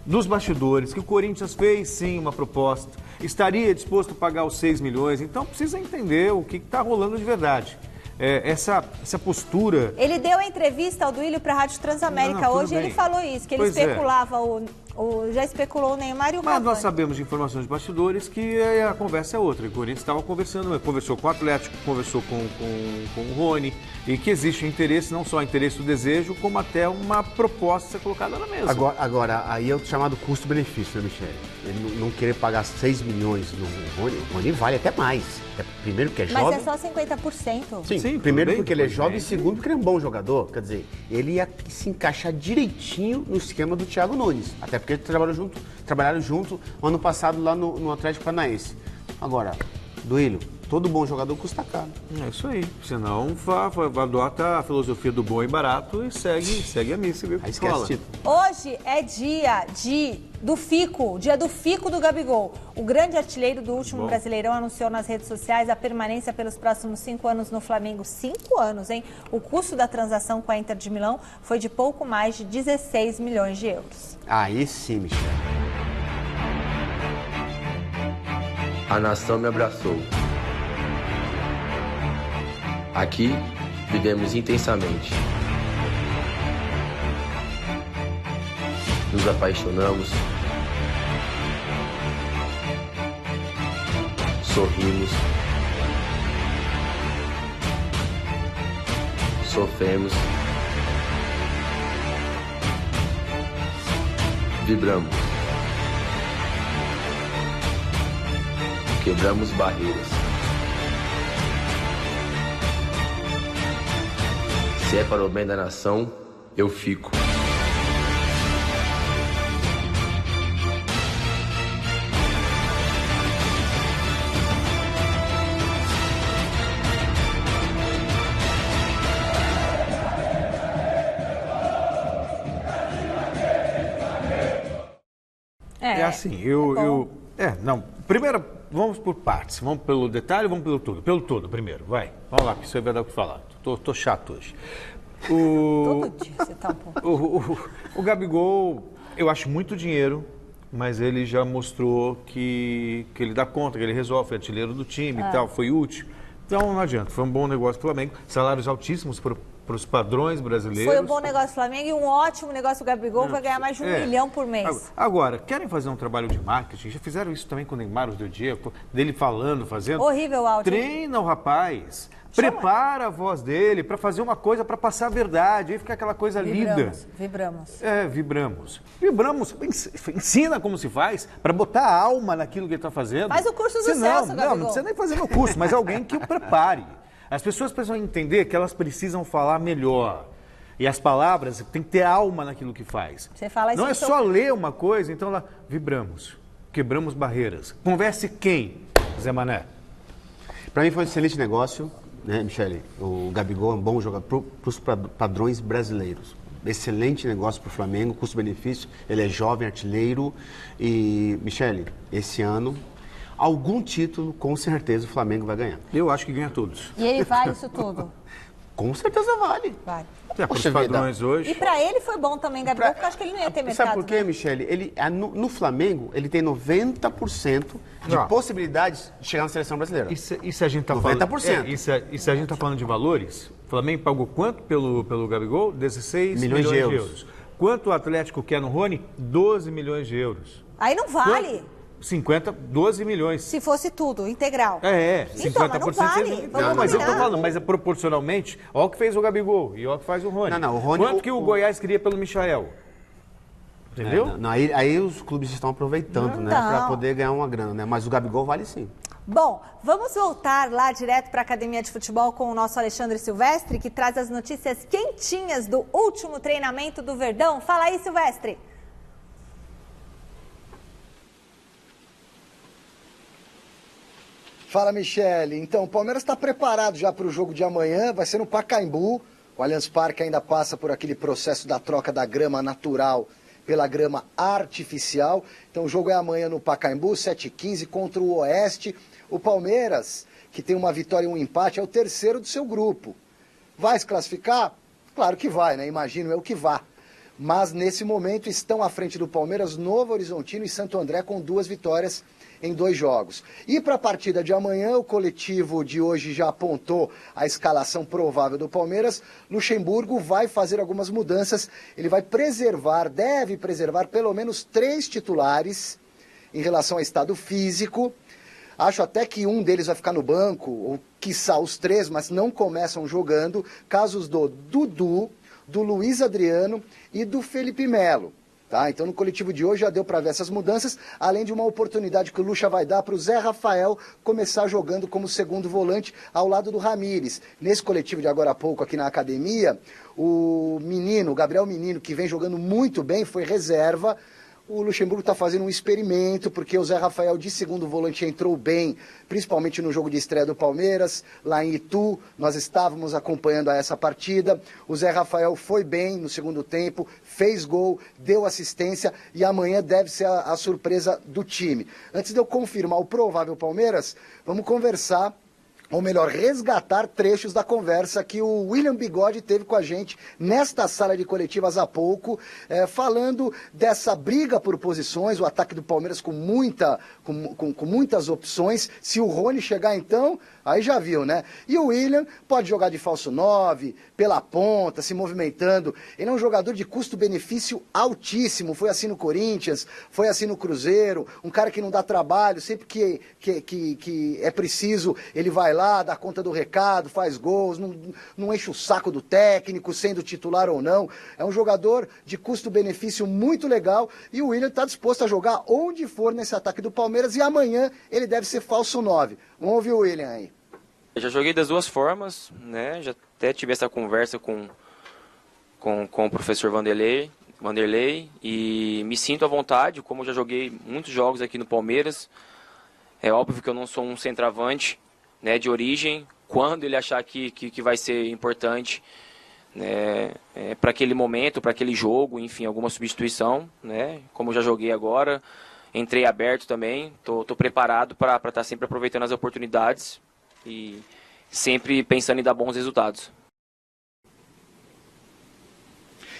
dos bastidores que o Corinthians fez sim uma proposta, estaria disposto a pagar os 6 milhões, então precisa entender o que está rolando de verdade. Essa postura... Ele deu a entrevista ao Duílio para a Rádio Transamérica hoje e ele falou isso, que ele especulava, já especulou o Neymar e o Cavani. Mas nós sabemos de informações de bastidores que a conversa é outra. O Corinthians estava conversando, conversou com o Atlético, conversou com o Rony, e que existe um interesse, não só o interesse do desejo, como até uma proposta ser colocada na mesa. Agora aí é o chamado custo-benefício, né, Michele? Ele não querer pagar 6 milhões no Rony, o Rony vale até mais. Primeiro porque é jovem. Mas é só 50%. Sim, primeiro porque ele é jovem e segundo porque ele é um bom jogador. Quer dizer, ele ia se encaixar direitinho no esquema do Thiago Nunes. Até porque eles trabalharam junto ano passado lá no Atlético Paranaense. Agora, Duílio, todo bom jogador custa caro. É isso aí. Senão, adota a filosofia do bom e barato e segue a missa. Viu? Aí esquece. Hoje é dia do Fico do Gabigol. O grande artilheiro do último Brasileirão anunciou nas redes sociais a permanência pelos próximos 5 anos no Flamengo. 5 anos, hein? O custo da transação com a Inter de Milão foi de pouco mais de 16 milhões de euros. Aí sim, Michel. A nação me abraçou. Aqui, vivemos intensamente. Nos apaixonamos. Sorrimos. Sofremos. Vibramos. Quebramos barreiras. Se é para o bem da nação, eu fico. É assim, primeiro, vamos por partes, vamos pelo detalhe, vamos pelo todo. Pelo todo primeiro, vai. Vamos lá, que isso aí vai dar o que falar. Tô chato hoje. Todo dia você tá um pouco... O Gabigol, eu acho muito dinheiro, mas ele já mostrou que ele dá conta, que ele resolve, foi artilheiro do time e tal, foi útil. Então não adianta, foi um bom negócio para o Flamengo, salários altíssimos para os padrões brasileiros. Foi um bom negócio do Flamengo e um ótimo negócio do Gabigol, vai ganhar mais de 1 milhão por mês. Agora, querem fazer um trabalho de marketing? Já fizeram isso também com o Neymar, o dia, dele falando, fazendo. Horrível o áudio. Treina o rapaz. Prepara a voz dele para fazer uma coisa, para passar a verdade. Aí fica aquela coisa lida. Vibramos. Vibramos. Ensina como se faz para botar a alma naquilo que ele está fazendo. Faz o curso do Celso, Gabigol. Não precisa nem fazer no curso, mas alguém que o prepare. As pessoas precisam entender que elas precisam falar melhor. E as palavras tem que ter alma naquilo que faz. Você fala isso. Não é só ler uma coisa, então lá, vibramos, quebramos barreiras. Converse quem, Zé Mané? Para mim foi um excelente negócio. né, Michele? O Gabigol é um bom jogador para os padrões brasileiros. Excelente negócio para o Flamengo, custo-benefício, ele é jovem, artilheiro e, Michele, esse ano, algum título, com certeza, o Flamengo vai ganhar. Eu acho que ganha todos. E ele vale isso tudo? Com certeza vale. Vale. Para os padrões hoje... E para ele foi bom também, Gabigol, porque eu acho que ele não ia ter mercado. Sabe por quê, né? Michele? Ele, no Flamengo, ele tem 90% de possibilidades de chegar na seleção brasileira. E se a gente está 90%. E se a gente está falando de valores, o Flamengo pagou quanto pelo Gabigol? 16 milhões de euros. Quanto o Atlético quer no Rony? 12 milhões de euros. Aí não vale. 12 milhões. Se fosse tudo, integral. 50%. Então, mas não vale. Não, mas eu tô falando, mas é proporcionalmente, olha o que fez o Gabigol e olha o que faz o Rony. Não, o Rony... Quanto que o Goiás queria pelo Michael? Entendeu? Aí os clubes estão aproveitando, né? Para poder ganhar uma grana, né? Mas o Gabigol vale sim. Bom, vamos voltar lá direto para a Academia de Futebol com o nosso Alexandre Silvestre, que traz as notícias quentinhas do último treinamento do Verdão. Fala aí, Silvestre. Fala, Michele. Então, o Palmeiras está preparado já para o jogo de amanhã, vai ser no Pacaembu. O Allianz Parque ainda passa por aquele processo da troca da grama natural pela grama artificial. Então, o jogo é amanhã no Pacaembu, 7h15, contra o Oeste. O Palmeiras, que tem uma vitória e um empate, é o terceiro do seu grupo. Vai se classificar? Claro que vai, né? Imagino eu que vá. Mas, nesse momento, estão à frente do Palmeiras Novo Horizontino e Santo André com 2 vitórias em 2 jogos. E para a partida de amanhã, o coletivo de hoje já apontou a escalação provável do Palmeiras. Luxemburgo vai fazer algumas mudanças. Ele vai deve preservar pelo menos 3 titulares em relação ao estado físico. Acho até que um deles vai ficar no banco, ou quiçá os 3, mas não começam jogando. Casos do Dudu, do Luiz Adriano e do Felipe Melo. Tá? Então, no coletivo de hoje já deu para ver essas mudanças, além de uma oportunidade que o Lucha vai dar para o Zé Rafael começar jogando como segundo volante ao lado do Ramires. Nesse coletivo de agora há pouco aqui na academia, o Gabriel Menino, que vem jogando muito bem, foi reserva. O Luxemburgo está fazendo um experimento, porque o Zé Rafael de segundo volante entrou bem, principalmente no jogo de estreia do Palmeiras, lá em Itu. Nós estávamos acompanhando essa partida. O Zé Rafael foi bem no segundo tempo, fez gol, deu assistência e amanhã deve ser a surpresa do time. Antes de eu confirmar o provável Palmeiras, vamos conversar, ou melhor, resgatar trechos da conversa que o William Bigode teve com a gente nesta sala de coletivas há pouco, falando dessa briga por posições, o ataque do Palmeiras com muitas opções. Se o Rony chegar então, aí já viu, né? E o William pode jogar de falso 9, pela ponta, se movimentando. Ele é um jogador de custo-benefício altíssimo. Foi assim no Corinthians, foi assim no Cruzeiro. Um cara que não dá trabalho, sempre que é preciso, ele vai lá, dá conta do recado, faz gols, não enche o saco do técnico, sendo titular ou não. É um jogador de custo-benefício muito legal e o William está disposto a jogar onde for nesse ataque do Palmeiras e amanhã ele deve ser falso 9. Vamos ouvir o William aí. Eu já joguei das 2 formas, né? Já até tive essa conversa com o professor Vanderlei e me sinto à vontade, como eu já joguei muitos jogos aqui no Palmeiras. É óbvio que eu não sou um centroavante, né, de origem, quando ele achar que vai ser importante, né, para aquele momento, para aquele jogo, enfim, alguma substituição, né, como eu já joguei agora, entrei aberto também, tô preparado para estar sempre aproveitando as oportunidades e sempre pensando em dar bons resultados.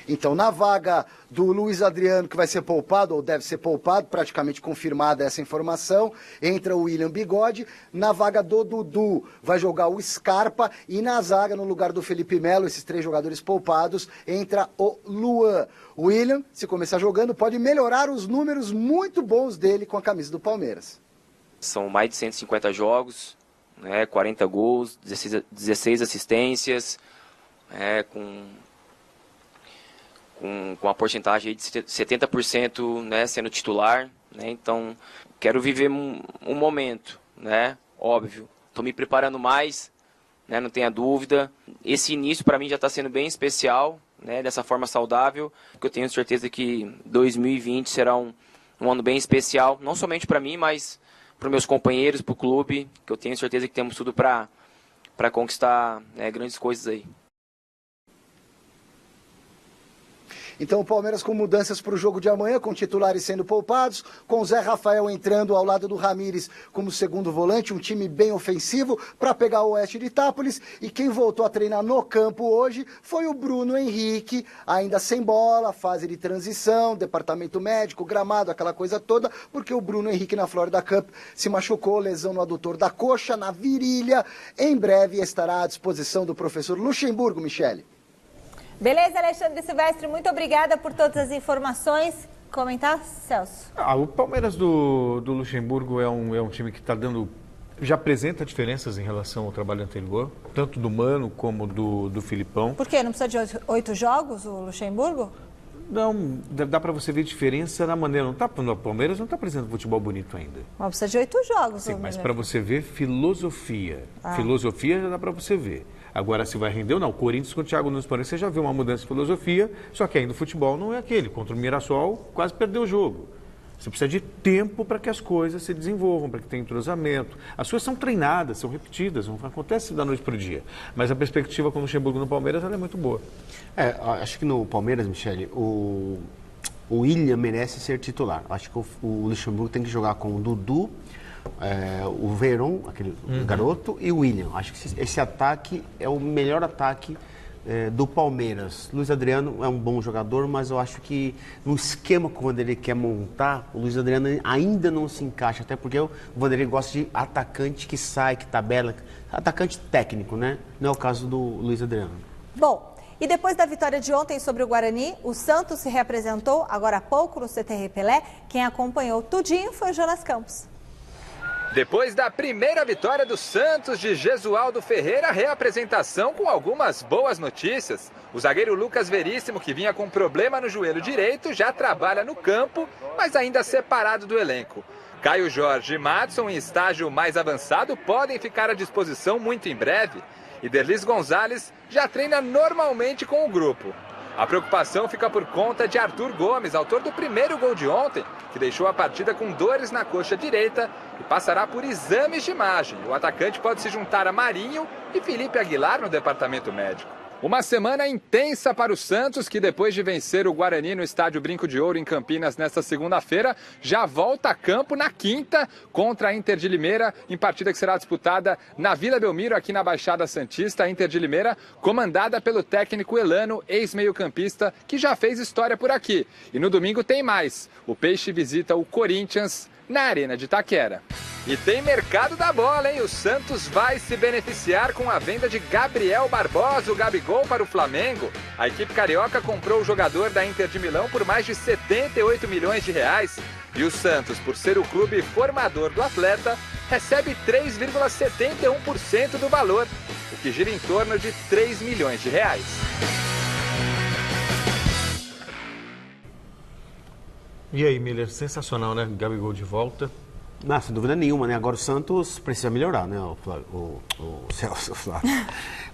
Então, na vaga do Luiz Adriano, que vai ser poupado, ou deve ser poupado, praticamente confirmada essa informação, entra o William Bigode. Na vaga do Dudu, vai jogar o Scarpa. E na zaga, no lugar do Felipe Melo, esses 3 jogadores poupados, entra o Luan. O William, se começar jogando, pode melhorar os números muito bons dele com a camisa do Palmeiras. São mais de 150 jogos, né, 40 gols, 16 assistências, com a porcentagem de 70%, né, sendo titular, né, então quero viver um momento, né, óbvio, estou me preparando mais, né, não tenha dúvida, esse início para mim já está sendo bem especial, né, dessa forma saudável, porque eu tenho certeza que 2020 será um ano bem especial, não somente para mim, mas para os meus companheiros, para o clube, que eu tenho certeza que temos tudo para conquistar grandes coisas aí. Então o Palmeiras com mudanças para o jogo de amanhã, com titulares sendo poupados, com o Zé Rafael entrando ao lado do Ramires como segundo volante, um time bem ofensivo para pegar o Oeste de Itápolis. E quem voltou a treinar no campo hoje foi o Bruno Henrique, ainda sem bola, fase de transição, departamento médico, gramado, aquela coisa toda, porque o Bruno Henrique na Florida Cup se machucou, lesão no adutor da coxa, na virilha. Em breve estará à disposição do professor Luxemburgo, Michele. Beleza, Alexandre Silvestre, muito obrigada por todas as informações. Comentar, Celso? O Palmeiras do Luxemburgo é um time que está dando... já apresenta diferenças em relação ao trabalho anterior, tanto do Mano como do Filipão. Por quê? Não precisa de 8 jogos, o Luxemburgo? Não, dá para você ver diferença na maneira... O Palmeiras não está apresentando futebol bonito ainda. Mas precisa de 8 jogos. Sim, mas para você ver filosofia. Filosofia já dá para você ver. Agora, se vai render ou não. O Corinthians com o Thiago Nunes, porém, você já viu uma mudança de filosofia, só que ainda o futebol não é aquele. Contra o Mirassol, quase perdeu o jogo. Você precisa de tempo para que as coisas se desenvolvam, para que tenha entrosamento. As coisas são treinadas, são repetidas, não acontece da noite para o dia. Mas a perspectiva com o Luxemburgo no Palmeiras ela é muito boa. Acho que no Palmeiras, Michele, o William merece ser titular. Acho que o Luxemburgo tem que jogar com o Dudu, o Verón, aquele garoto, e o William. Acho que esse ataque é o melhor ataque do Palmeiras. Luiz Adriano é um bom jogador, mas eu acho que no esquema que o Vanderlei quer montar, o Luiz Adriano ainda não se encaixa, até porque o Vanderlei gosta de atacante que sai, que tabela, atacante técnico, né? Não é o caso do Luiz Adriano. Bom, e depois da vitória de ontem sobre o Guarani, o Santos se reapresentou agora há pouco no CT Pelé. Quem acompanhou tudinho foi o Jonas Campos. Depois da primeira vitória do Santos de Jesualdo Ferreira, reapresentação com algumas boas notícias. O zagueiro Lucas Veríssimo, que vinha com problema no joelho direito, já trabalha no campo, mas ainda separado do elenco. Caio Jorge e Madson, em estágio mais avançado, podem ficar à disposição muito em breve. E Derlis Gonzalez já treina normalmente com o grupo. A preocupação fica por conta de Arthur Gomes, autor do primeiro gol de ontem, que deixou a partida com dores na coxa direita e passará por exames de imagem. O atacante pode se juntar a Marinho e Felipe Aguilar no departamento médico. Uma semana intensa para o Santos, que depois de vencer o Guarani no estádio Brinco de Ouro em Campinas nesta segunda-feira, já volta a campo na quinta contra a Inter de Limeira, em partida que será disputada na Vila Belmiro, aqui na Baixada Santista. A Inter de Limeira, comandada pelo técnico Elano, ex-meio-campista, que já fez história por aqui. E no domingo tem mais. O Peixe visita o Corinthians na Arena de Itaquera. E tem mercado da bola, hein? O Santos vai se beneficiar com a venda de Gabriel Barbosa, o Gabigol, para o Flamengo. A equipe carioca comprou o jogador da Inter de Milão por mais de 78 milhões de reais. E o Santos, por ser o clube formador do atleta, recebe 3,71% do valor, o que gira em torno de 3 milhões de reais. E aí, Miller, sensacional, né? Gabigol de volta. Não, sem dúvida nenhuma, né? Agora o Santos precisa melhorar, né? O Celso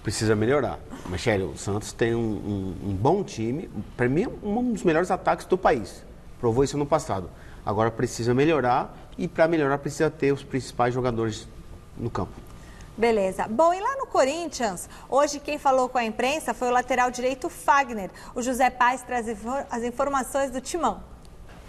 precisa melhorar. Mas, sério, o Santos tem um bom time. Para mim, um dos melhores ataques do país. Provou isso no passado. Agora precisa melhorar e, para melhorar, precisa ter os principais jogadores no campo. Beleza. Bom, e lá no Corinthians, hoje quem falou com a imprensa foi o lateral direito Fagner. O José Paz traz as informações do Timão.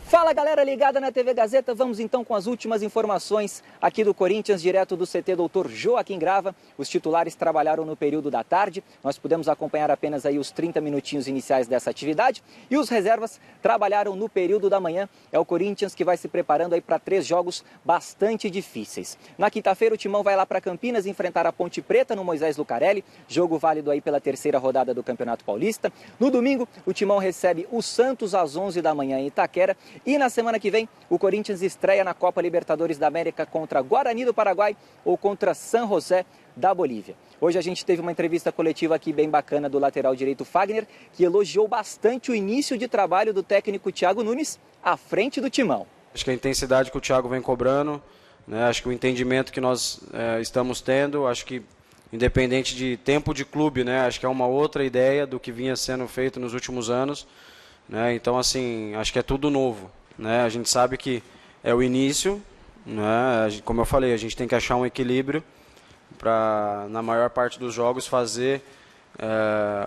Fala, galera ligada na TV Gazeta, vamos então com as últimas informações aqui do Corinthians, direto do CT Dr. Joaquim Grava. Os titulares trabalharam no período da tarde, nós pudemos acompanhar apenas aí os 30 minutinhos iniciais dessa atividade, e os reservas trabalharam no período da manhã. É o Corinthians que vai se preparando aí para 3 jogos bastante difíceis. Na quinta-feira o Timão vai lá para Campinas enfrentar a Ponte Preta no Moisés Lucarelli, jogo válido aí pela 3ª rodada do Campeonato Paulista. No domingo o Timão recebe o Santos às 11 da manhã em Itaquera. E na semana que vem, o Corinthians estreia na Copa Libertadores da América contra Guarani do Paraguai ou contra San José da Bolívia. Hoje a gente teve uma entrevista coletiva aqui bem bacana do lateral direito Fagner, que elogiou bastante o início de trabalho do técnico Thiago Nunes à frente do Timão. Acho que a intensidade que o Thiago vem cobrando, né, acho que o entendimento que nós estamos tendo, acho que independente de tempo de clube, né, acho que é uma outra ideia do que vinha sendo feito nos últimos anos. Né? Então, assim, acho que é tudo novo. Né? A gente sabe que é o início, né? Como eu falei, a gente tem que achar um equilíbrio para, na maior parte dos jogos, fazer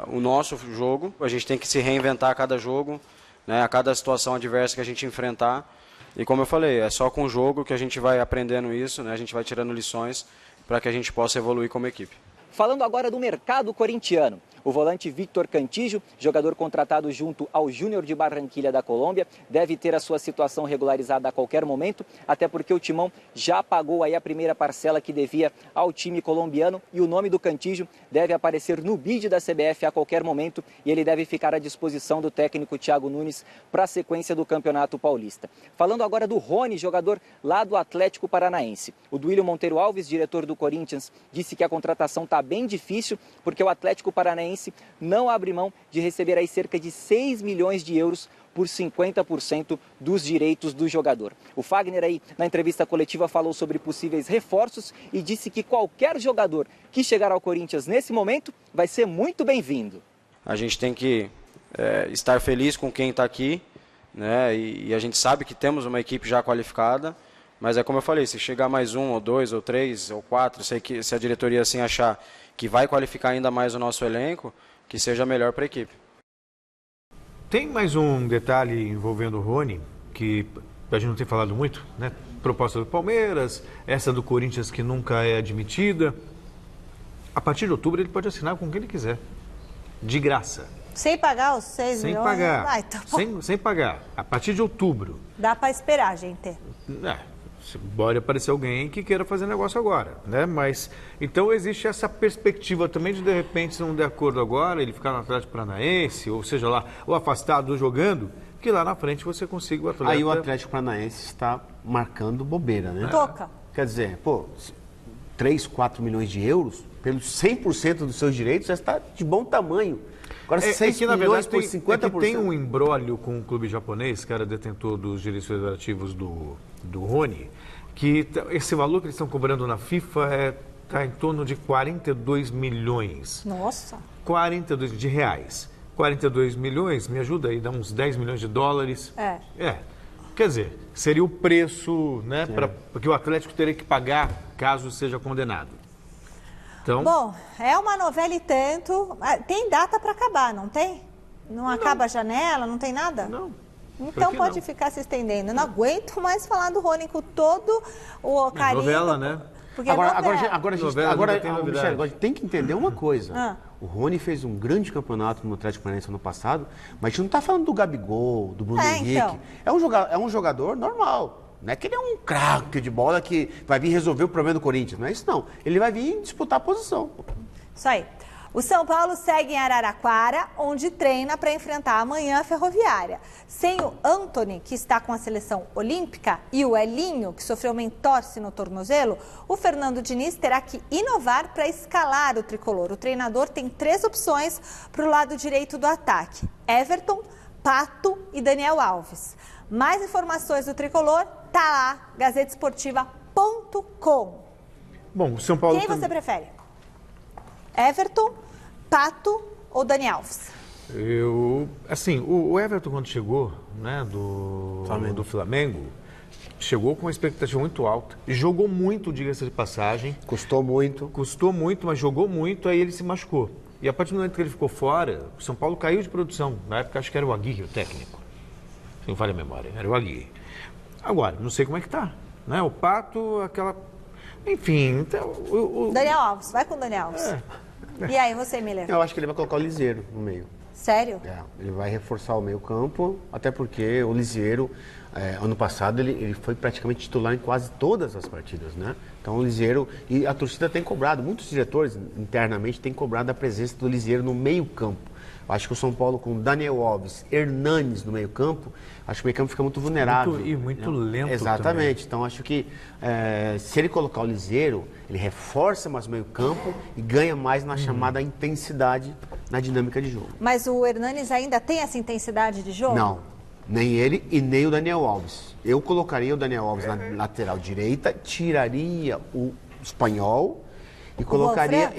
o nosso jogo. A gente tem que se reinventar a cada jogo, né, a cada situação adversa que a gente enfrentar. E como eu falei, é só com o jogo que a gente vai aprendendo isso, né, a gente vai tirando lições para que a gente possa evoluir como equipe. Falando agora do mercado corintiano, o volante Victor Cantillo, jogador contratado junto ao Júnior de Barranquilla da Colômbia, deve ter a sua situação regularizada a qualquer momento, até porque o Timão já pagou aí a primeira parcela que devia ao time colombiano e o nome do Cantillo deve aparecer no bid da CBF a qualquer momento e ele deve ficar à disposição do técnico Thiago Nunes para a sequência do Campeonato Paulista. Falando agora do Rony, jogador lá do Atlético Paranaense. O Duílio Monteiro Alves, diretor do Corinthians, disse que a contratação está bem difícil porque o Atlético Paranaense não abre mão de receber aí cerca de 6 milhões de euros por 50% dos direitos do jogador. O Fagner aí na entrevista coletiva falou sobre possíveis reforços e disse que qualquer jogador que chegar ao Corinthians nesse momento vai ser muito bem-vindo. A gente tem que estar feliz com quem está aqui, né? E a gente sabe que temos uma equipe já qualificada, mas é como eu falei, se chegar mais 1, ou 2, ou 3, ou 4, se a diretoria assim achar que vai qualificar ainda mais o nosso elenco, que seja melhor para a equipe. Tem mais um detalhe envolvendo o Rony, que a gente não tem falado muito, né? Proposta do Palmeiras, essa do Corinthians que nunca é admitida. A partir de outubro ele pode assinar com quem ele quiser, de graça. Sem pagar os 6 milhões? Sem pagar, Ai, tá bom. sem pagar, a partir de outubro. Dá para esperar, gente. Pode aparecer alguém que queira fazer negócio agora, né? Mas, então existe essa perspectiva também de repente, se não der acordo agora, ele ficar no Atlético Paranaense, ou seja lá, ou afastado jogando, que lá na frente você consiga o atleta. Aí o Atlético Paranaense está marcando bobeira, né? Toca. Quer dizer, 3, 4 milhões de euros, pelos 100% dos seus direitos, já está de bom tamanho. Agora, 6 que, na milhões verdade, por 50%. Tem um imbróglio com o clube japonês, que era detentor dos direitos federativos do Rony, que esse valor que eles estão cobrando na FIFA está em torno de 42 milhões. Nossa! 42 de reais. 42 milhões, me ajuda aí, dá uns 10 milhões de dólares. Quer dizer, seria o preço, né, porque o Atlético teria que pagar caso seja condenado. Então... Bom, é uma novela e tanto. Tem data para acabar, não tem? Não acaba a janela, não tem nada? Não. Então pode ficar se estendendo. Eu não aguento mais falar do Rony com todo o carinho. Novela, né? Porque agora a gente tem que entender uma coisa. O Rony fez um grande campeonato no Atlético Paranaense ano passado, mas a gente não está falando do Gabigol, do Bruno Henrique. Então. É um jogador normal. Não é que ele é um craque de bola que vai vir resolver o problema do Corinthians. Não é isso, não. Ele vai vir disputar a posição. Isso aí. O São Paulo segue em Araraquara, onde treina para enfrentar amanhã a Ferroviária. Sem o Antony, que está com a seleção olímpica, e o Elinho, que sofreu uma entorse no tornozelo, o Fernando Diniz terá que inovar para escalar o tricolor. O treinador tem 3 opções para o lado direito do ataque: Everton, Pato e Daniel Alves. Mais informações do tricolor, tá lá, gazetesportiva.com. Bom, o São Paulo... Quem você prefere? Everton, Pato ou Dani Alves? O Everton quando chegou, né, do Flamengo, chegou com uma expectativa muito alta, jogou muito, diga-se de passagem. Custou muito, mas jogou muito, aí ele se machucou. E a partir do momento que ele ficou fora, o São Paulo caiu de produção. Na época acho que era o Aguirre, o técnico. Se não falha a memória, era o Aguirre. Agora, não sei como é que tá, né? O Pato, aquela... Enfim, então... Daniel Alves, vai com o Daniel Alves. E aí, você, Miller? Eu acho que ele vai colocar o Liseiro no meio. Sério? Ele vai reforçar o meio campo, até porque o Liseiro, ano passado, ele foi praticamente titular em quase todas as partidas, né? Então o Liseiro, e a torcida tem cobrado, muitos diretores internamente têm cobrado a presença do Liseiro no meio campo. Acho que o São Paulo com Daniel Alves, Hernanes no meio campo, acho que o meio campo fica muito vulnerável. Muito lento. Exatamente. Também. Então acho que se ele colocar o Liseiro, ele reforça mais o meio campo e ganha mais na chamada intensidade na dinâmica de jogo. Mas o Hernanes ainda tem essa intensidade de jogo? Não. Nem ele e nem o Daniel Alves. Eu colocaria o Daniel Alves na lateral direita, tiraria o Espanhol e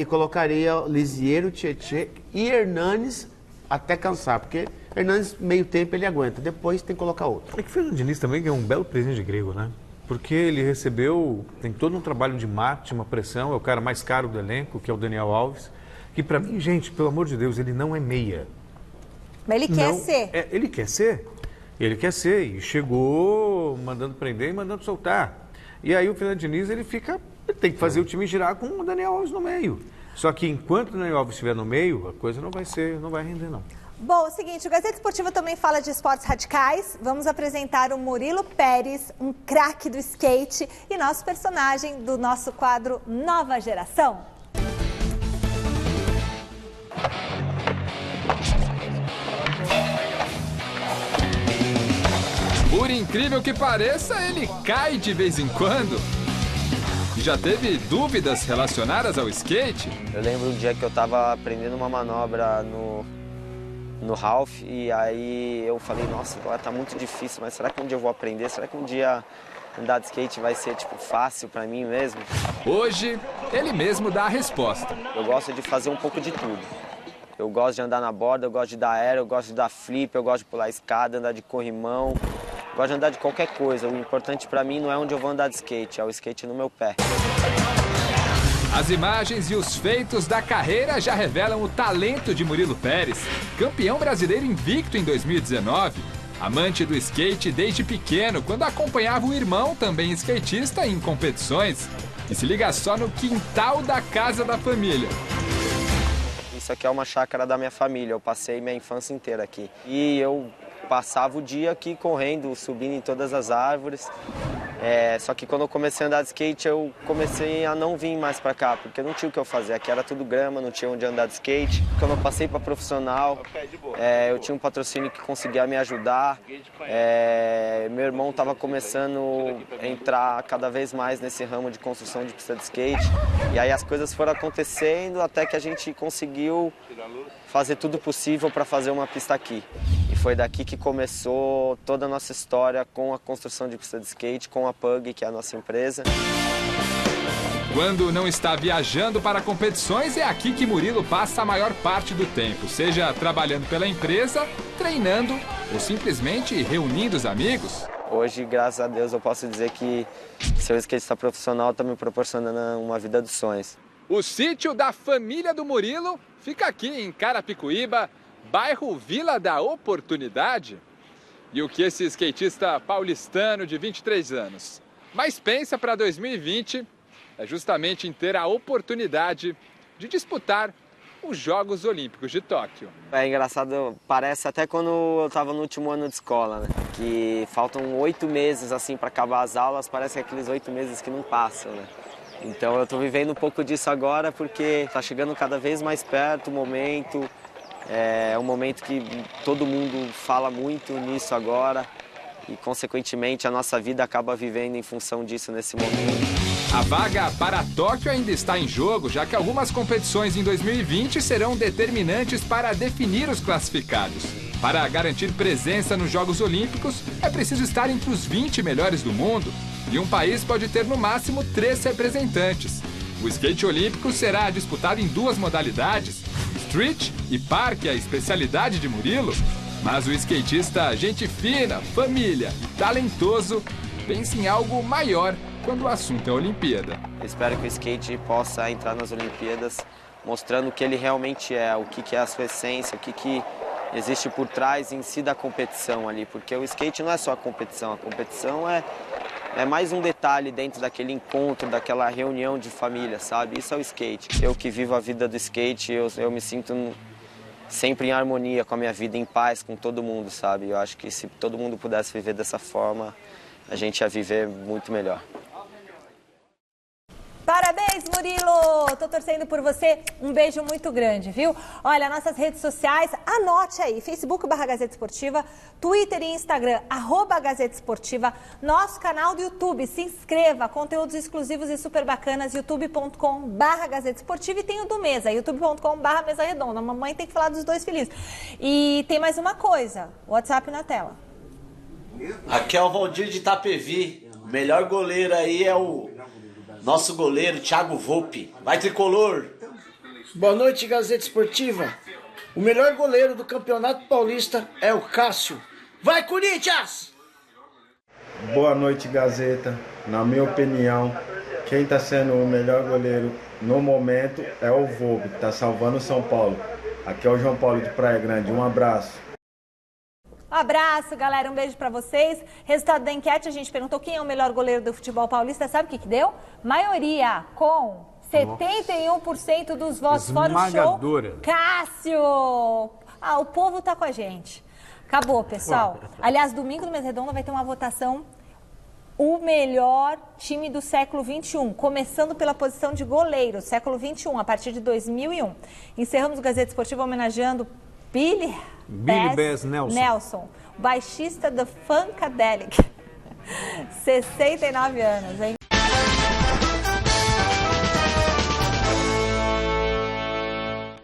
colocaria Liseiro, Tietê e Hernanes até cansar, porque Hernanes, meio tempo, ele aguenta. Depois tem que colocar outro. É que o Fernando Diniz também ganhou um belo presente de grego, né? porque ele recebeu, tem todo um trabalho de marketing, uma pressão, é o cara mais caro do elenco, que é o Daniel Alves, que para mim, gente, pelo amor de Deus, ele não é meia. Mas ele quer ser. Ele quer ser. Ele quer ser. E chegou mandando prender e mandando soltar. E aí o Fernando Diniz, ele tem que fazer o time girar com o Daniel Alves no meio. Só que enquanto o Daniel Alves estiver no meio, a coisa não vai render, não. Bom, é o seguinte, o Gazeta Esportiva também fala de esportes radicais. Vamos apresentar o Murilo Pérez, um craque do skate e nosso personagem do nosso quadro Nova Geração. Por incrível que pareça, ele cai de vez em quando. Já teve dúvidas relacionadas ao skate? Eu lembro um dia que eu estava aprendendo uma manobra no half e aí eu falei, nossa, agora tá muito difícil, mas será que um dia eu vou aprender? Será que um dia andar de skate vai ser fácil para mim mesmo? Hoje, ele mesmo dá a resposta. Eu gosto de fazer um pouco de tudo. Eu gosto de andar na borda, eu gosto de dar aero, eu gosto de dar flip, eu gosto de pular escada, andar de corrimão. Eu gosto de andar de qualquer coisa. O importante para mim não é onde eu vou andar de skate, é o skate no meu pé. As imagens e os feitos da carreira já revelam o talento de Murilo Pérez, campeão brasileiro invicto em 2019, amante do skate desde pequeno, quando acompanhava o irmão, também skatista, em competições. E se liga só no quintal da casa da família. Isso aqui é uma chácara da minha família, eu passei minha infância inteira aqui. E eu passava o dia aqui correndo, subindo em todas as árvores. Só que quando eu comecei a andar de skate, eu comecei a não vir mais pra cá, porque não tinha o que eu fazer. Aqui era tudo grama, não tinha onde andar de skate. Quando eu passei pra profissional, eu tinha um patrocínio que conseguia me ajudar. Meu irmão estava começando a entrar cada vez mais nesse ramo de construção de pista de skate. E aí as coisas foram acontecendo até que a gente conseguiu fazer tudo possível para fazer uma pista aqui. E foi daqui que começou toda a nossa história com a construção de pista de skate, com a Pug, que é a nossa empresa. Quando não está viajando para competições, é aqui que Murilo passa a maior parte do tempo, seja trabalhando pela empresa, treinando ou simplesmente reunindo os amigos. Hoje, graças a Deus, eu posso dizer que ser skatista profissional está me proporcionando uma vida dos sonhos. O sítio da família do Murilo fica aqui em Carapicuíba, bairro Vila da Oportunidade. E o que esse skatista paulistano de 23 anos mais pensa para 2020 é justamente em ter a oportunidade de disputar os Jogos Olímpicos de Tóquio. É engraçado, parece até quando eu estava no último ano de escola, né? Que faltam 8 meses assim para acabar as aulas, parece aqueles 8 meses que não passam, né? Então eu estou vivendo um pouco disso agora porque está chegando cada vez mais perto o momento. É um momento que todo mundo fala muito nisso agora e, consequentemente, a nossa vida acaba vivendo em função disso nesse momento. A vaga para Tóquio ainda está em jogo, já que algumas competições em 2020 serão determinantes para definir os classificados. Para garantir presença nos Jogos Olímpicos, é preciso estar entre os 20 melhores do mundo. E um país pode ter no máximo 3 representantes. O skate olímpico será disputado em 2 modalidades, street e parque, a especialidade de Murilo. Mas o skatista gente fina, família e talentoso pensa em algo maior quando o assunto é a Olimpíada. Eu espero que o skate possa entrar nas Olimpíadas mostrando o que ele realmente é, o que é a sua essência, o que existe por trás em si da competição ali. Porque o skate não é só a competição é mais um detalhe dentro daquele encontro, daquela reunião de família, sabe? Isso é o skate. Eu que vivo a vida do skate, eu me sinto sempre em harmonia com a minha vida, em paz com todo mundo, sabe? Eu acho que se todo mundo pudesse viver dessa forma, a gente ia viver muito melhor. Parabéns, Murilo! Tô torcendo por você. Um beijo muito grande, viu? Olha, nossas redes sociais, anote aí, Facebook/Gazeta Esportiva, Twitter e Instagram, @Gazeta Esportiva, nosso canal do YouTube, se inscreva, conteúdos exclusivos e super bacanas, youtube.com/Gazeta Esportiva e tem o do Mesa, youtube.com/Mesa Redonda. A mamãe tem que falar dos 2 filhinhos. E tem mais uma coisa, WhatsApp na tela. Aqui é o Valdir de Itapevi, o melhor goleiro aí é o nosso goleiro, Thiago Volpe. Vai, Tricolor! Boa noite, Gazeta Esportiva. O melhor goleiro do Campeonato Paulista é o Cássio. Vai, Corinthians! Boa noite, Gazeta. Na minha opinião, quem está sendo o melhor goleiro no momento é o Volpe, que está salvando o São Paulo. Aqui é o João Paulo de Praia Grande. Um abraço. Abraço, galera. Um beijo pra vocês. Resultado da enquete, a gente perguntou quem é o melhor goleiro do futebol paulista. Sabe o que deu? Maioria, com 71% dos votos. Fora o show. Cássio! O povo tá com a gente. Acabou, pessoal. Aliás, domingo no Mesa Redonda vai ter uma votação. O melhor time do século XXI, começando pela posição de goleiro, século XXI, a partir de 2001. Encerramos o Gazeta Esportiva homenageando Billy Bass Nelson, baixista do Funkadelic. 69 anos, hein?